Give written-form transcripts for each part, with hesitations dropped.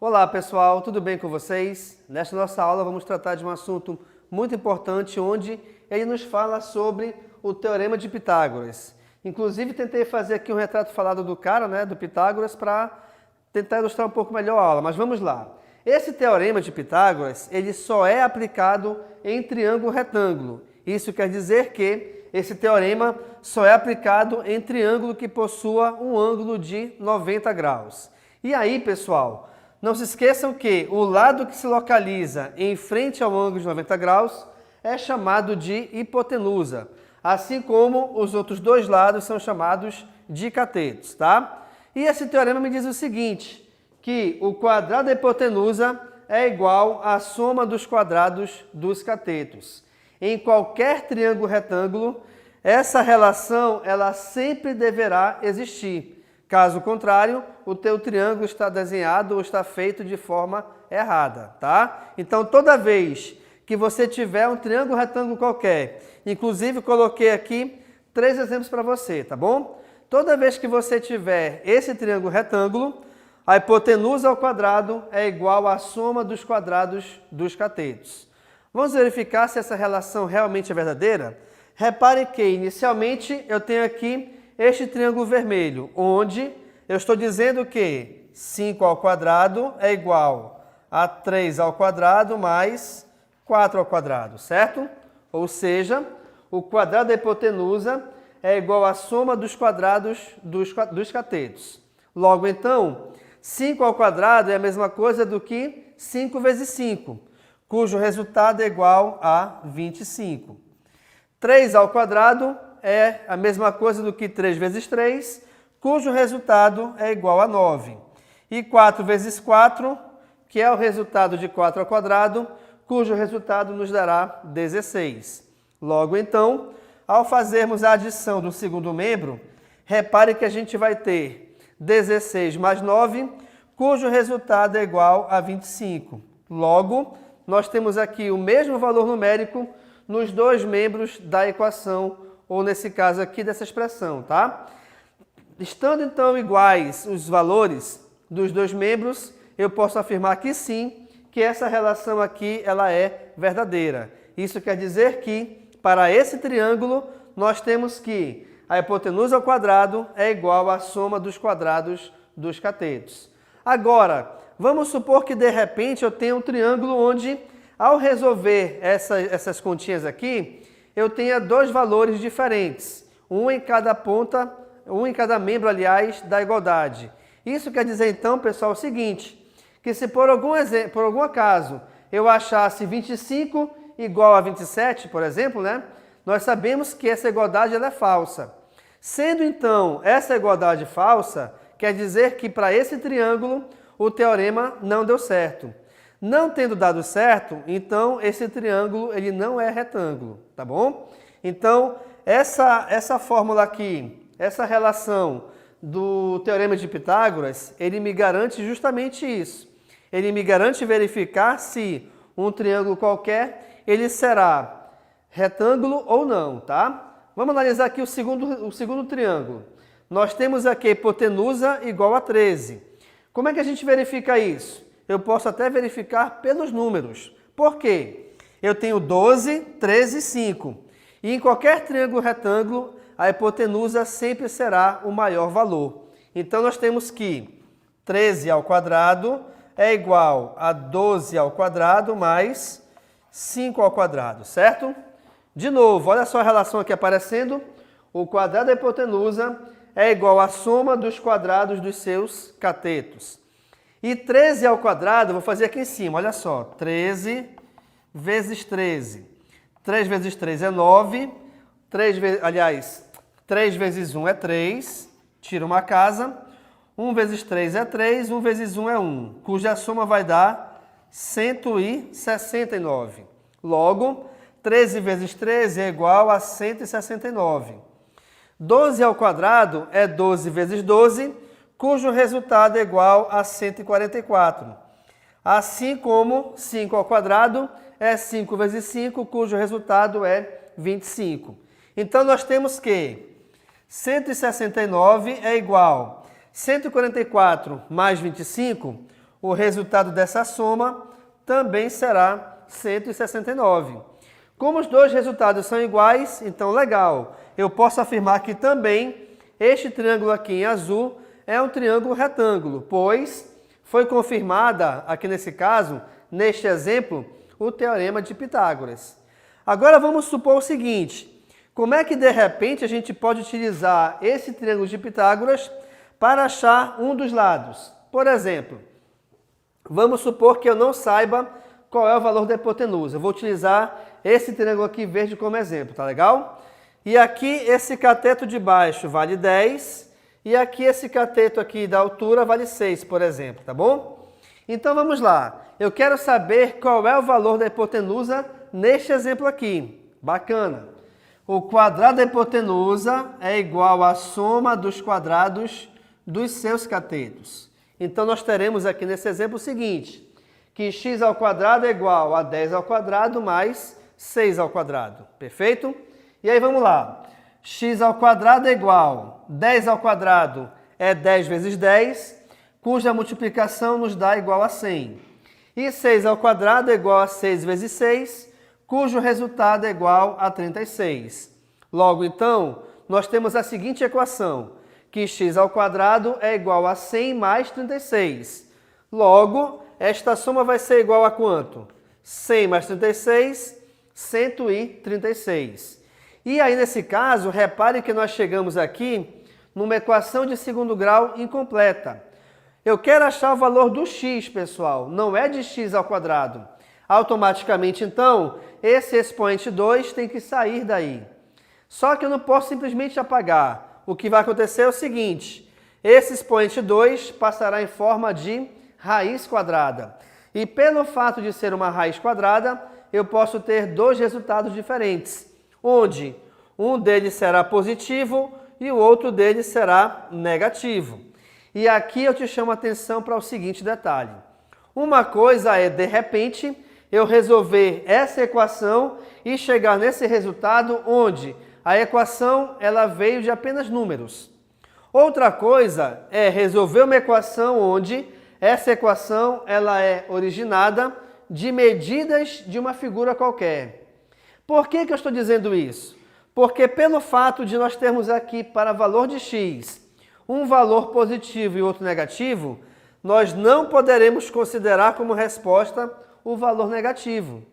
Olá pessoal, tudo bem com vocês? Nesta nossa aula vamos tratar de um assunto muito importante onde ele nos fala sobre o Teorema de Pitágoras. Inclusive tentei fazer aqui um retrato falado do cara, do Pitágoras, para tentar ilustrar um pouco melhor a aula, mas vamos lá. Esse Teorema de Pitágoras, ele só é aplicado em triângulo retângulo. Isso quer dizer que esse teorema só é aplicado em triângulo que possua um ângulo de 90 graus. E aí, pessoal, não se esqueçam que o lado que se localiza em frente ao ângulo de 90 graus é chamado de hipotenusa, assim como os outros dois lados são chamados de catetos, tá? E esse teorema me diz o seguinte, que o quadrado da hipotenusa é igual à soma dos quadrados dos catetos. Em qualquer triângulo retângulo, essa relação ela sempre deverá existir. Caso contrário, o teu triângulo está desenhado ou está feito de forma errada, tá? Então, toda vez que você tiver um triângulo retângulo qualquer, inclusive coloquei aqui 3 exemplos para você, tá bom? Toda vez que você tiver esse triângulo retângulo, a hipotenusa ao quadrado é igual à soma dos quadrados dos catetos. Vamos verificar se essa relação realmente é verdadeira? Repare que, inicialmente, eu tenho aqui este triângulo vermelho, onde eu estou dizendo que 5 ao quadrado é igual a 3 ao quadrado mais 4 ao quadrado, certo? Ou seja, o quadrado da hipotenusa é igual à soma dos quadrados dos catetos. Logo, então, 5 ao quadrado é a mesma coisa do que 5 vezes 5, cujo resultado é igual a 25. 3 ao quadrado é a mesma coisa do que 3 vezes 3, cujo resultado é igual a 9. E 4 vezes 4, que é o resultado de 4 ao quadrado, cujo resultado nos dará 16. Logo, então, ao fazermos a adição do segundo membro, repare que a gente vai ter 16 mais 9, cujo resultado é igual a 25. Logo, nós temos aqui o mesmo valor numérico nos dois membros da equação, ou nesse caso aqui dessa expressão, tá? Estando então iguais os valores dos dois membros, eu posso afirmar que sim, que essa relação aqui ela é verdadeira. Isso quer dizer que, para esse triângulo, nós temos que a hipotenusa ao quadrado é igual à soma dos quadrados dos catetos. Agora, vamos supor que de repente eu tenha um triângulo onde, ao resolver essas continhas aqui, eu tenha dois valores diferentes, um em cada ponta, um em cada membro, aliás, da igualdade. Isso quer dizer, então, pessoal, o seguinte, que se por algum acaso eu achasse 25 igual a 27, por exemplo, nós sabemos que essa igualdade ela é falsa. Sendo, então, essa igualdade falsa, quer dizer que para esse triângulo o teorema não deu certo. Não tendo dado certo, então esse triângulo ele não é retângulo, tá bom? Então, essa fórmula aqui, essa relação do Teorema de Pitágoras, ele me garante justamente isso. Ele me garante verificar se um triângulo qualquer, ele será retângulo ou não, tá? Vamos analisar aqui o segundo triângulo. Nós temos aqui a hipotenusa igual a 13. Como é que a gente verifica isso? Eu posso até verificar pelos números. Por quê? Eu tenho 12, 13 e 5. E em qualquer triângulo retângulo, a hipotenusa sempre será o maior valor. Então, nós temos que 13 ao quadrado é igual a 12 ao quadrado mais 5 ao quadrado, certo? De novo, olha só a relação aqui aparecendo. O quadrado da hipotenusa é igual à soma dos quadrados dos seus catetos. E 13 ao quadrado, vou fazer aqui em cima, olha só, 13 vezes 13. 3 vezes 3 é 9, 3 vezes 1 é 3, tira uma casa, 1 vezes 3 é 3, 1 vezes 1 é 1, cuja soma vai dar 169. Logo, 13 vezes 13 é igual a 169. 12 ao quadrado é 12 vezes 12, cujo resultado é igual a 144. Assim como 5 ao quadrado é 5 vezes 5, cujo resultado é 25. Então, nós temos que 169 é igual a 144 mais 25, o resultado dessa soma também será 169. Como os dois resultados são iguais, então legal. Eu posso afirmar que também este triângulo aqui em azul é um triângulo retângulo, pois foi confirmada, aqui nesse caso, neste exemplo, o Teorema de Pitágoras. Agora vamos supor o seguinte: como é que de repente a gente pode utilizar esse triângulo de Pitágoras para achar um dos lados? Por exemplo, vamos supor que eu não saiba qual é o valor da hipotenusa. Eu vou utilizar esse triângulo aqui verde como exemplo, tá legal? E aqui esse cateto de baixo vale 10 e aqui esse cateto aqui da altura vale 6, por exemplo, tá bom? Então vamos lá. Eu quero saber qual é o valor da hipotenusa neste exemplo aqui. Bacana. O quadrado da hipotenusa é igual à soma dos quadrados dos seus catetos. Então nós teremos aqui nesse exemplo o seguinte, que x ao quadrado é igual a 10 ao quadrado mais 6 ao quadrado. Perfeito? E aí vamos lá. X ao quadrado é igual, 10 ao quadrado é 10 vezes 10, cuja multiplicação nos dá igual a 100. E 6 ao quadrado é igual a 6 vezes 6, cujo resultado é igual a 36. Logo, então, nós temos a seguinte equação, que x ao quadrado é igual a 100 mais 36. Logo, esta soma vai ser igual a quanto? 100 mais 36, 136. E aí, nesse caso, repare que nós chegamos aqui numa equação de segundo grau incompleta. Eu quero achar o valor do x, pessoal, não é de x ao quadrado. Automaticamente, então, esse expoente 2 tem que sair daí. Só que eu não posso simplesmente apagar. O que vai acontecer é o seguinte, esse expoente 2 passará em forma de raiz quadrada. E pelo fato de ser uma raiz quadrada, eu posso ter dois resultados diferentes, onde um deles será positivo e o outro deles será negativo. E aqui eu te chamo a atenção para o seguinte detalhe. Uma coisa é, de repente, eu resolver essa equação e chegar nesse resultado onde a equação ela veio de apenas números. Outra coisa é resolver uma equação onde essa equação ela é originada de medidas de uma figura qualquer. Por que eu estou dizendo isso? Porque pelo fato de nós termos aqui para valor de x um valor positivo e outro negativo, nós não poderemos considerar como resposta o valor negativo.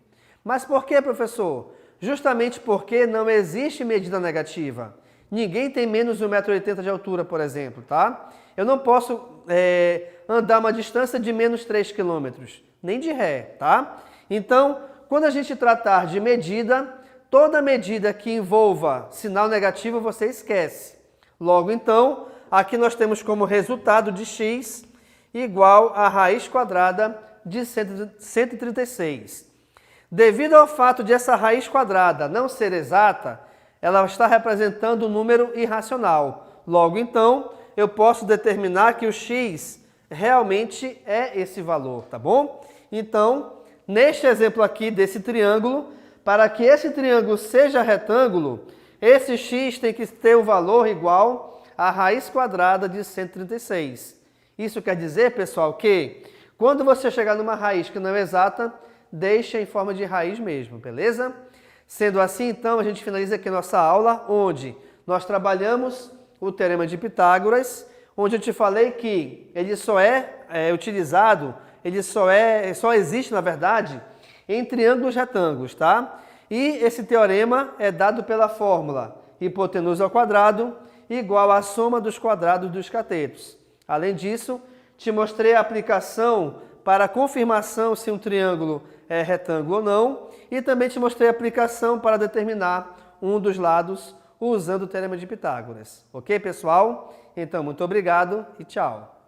Mas por que, professor? Justamente porque não existe medida negativa. Ninguém tem menos de 1,80 m de altura, por exemplo, tá? Eu não posso andar uma distância de menos 3 km, nem de ré, tá? Então, quando a gente tratar de medida, toda medida que envolva sinal negativo você esquece. Logo, então, aqui nós temos como resultado de x igual a raiz quadrada de 136. Devido ao fato de essa raiz quadrada não ser exata, ela está representando um número irracional. Logo, então, eu posso determinar que o x realmente é esse valor, tá bom? Então, neste exemplo aqui desse triângulo, para que esse triângulo seja retângulo, esse x tem que ter um valor igual à raiz quadrada de 136. Isso quer dizer, pessoal, que quando você chegar numa raiz que não é exata, deixa em forma de raiz mesmo, beleza? Sendo assim, então, a gente finaliza aqui nossa aula, onde nós trabalhamos o Teorema de Pitágoras, onde eu te falei que ele só é utilizado, ele só existe, na verdade, em triângulos retângulos, tá? E esse teorema é dado pela fórmula hipotenusa ao quadrado igual à soma dos quadrados dos catetos. Além disso, te mostrei a aplicação para a confirmação se um triângulo é retângulo ou não, e também te mostrei a aplicação para determinar um dos lados usando o Teorema de Pitágoras. Ok, pessoal? Então, muito obrigado e tchau!